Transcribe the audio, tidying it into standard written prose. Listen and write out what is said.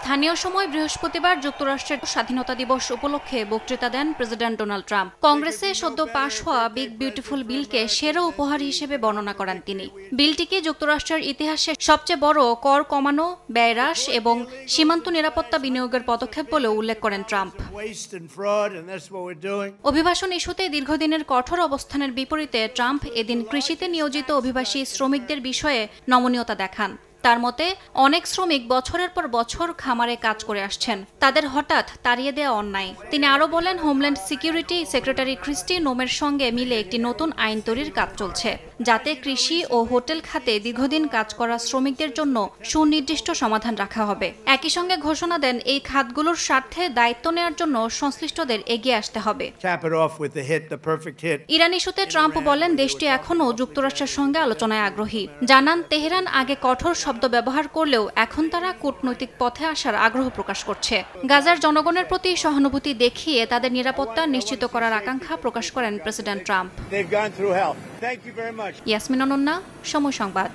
স্থানীয় সময় বৃহস্পতিবার যুক্তরাষ্ট্রের স্বাধীনতা দিবস উপলক্ষে বক্তৃতা দেন প্রেসিডেন্ট ডোনাল্ড ট্রাম্প। কংগ্রেসে সদ্য পাশ হওয়া বিগ বিউটিফুল বিলকে সেরা উপহার হিসেবে বর্ণনা করেন তিনি। বিলটিকে যুক্তরাষ্ট্রের ইতিহাসে সবচেয়ে বড় কর কমানো, ব্যয় হ্রাস এবং সীমান্ত নিরাপত্তা বিনিয়োগের পদক্ষেপ বলেও উল্লেখ করেন ট্রাম্প। অভিবাসন ইস্যুতে দীর্ঘদিনের কঠোর অবস্থানের বিপরীতে ট্রাম্প এদিন কৃষিতে নিয়োজিত অভিবাসী শ্রমিকদের বিষয়ে নমনীয়তা দেখান। তার মতে, অনেক শ্রমিক বছরের পর বছর খামারে কাজ করে আসছেন, তাদের হঠাৎ তাড়িয়ে দেওয়া অন্যায়। তিনি আরও বলেন, হোমল্যান্ড সিকিউরিটি সেক্রেটারি ক্রিস্টি নোমের সঙ্গে মিলে একটি নতুন আইন তৈরির কাজ চলছে, যাতে কৃষি ও হোটেল খাতে দীর্ঘদিন কাজ করা শ্রমিকদের জন্য সুনির্দিষ্ট সমাধান রাখা হবে। একই সঙ্গে ঘোষণা দেন, এই খাতগুলোর স্বার্থে দায়িত্ব নেওয়ার জন্য সংশ্লিষ্টদের এগিয়ে আসতে হবে। ইরান ইস্যুতে ট্রাম্প বলেন, দেশটি এখনও যুক্তরাষ্ট্রের সঙ্গে আলোচনায় আগ্রহী। জানান, তেহরান আগে কঠোর শব্দ ব্যবহার করলেও এখন তারা কূটনৈতিক পথে আসার আগ্রহ প্রকাশ করছে। গাজার জনগণের প্রতি সহানুভূতি দেখিয়ে তাদের নিরাপত্তা নিশ্চিত করার আকাঙ্ক্ষা প্রকাশ করেন প্রেসিডেন্ট ট্রাম্প। ইয়াসমিন অনন্যা, সময় সংবাদ।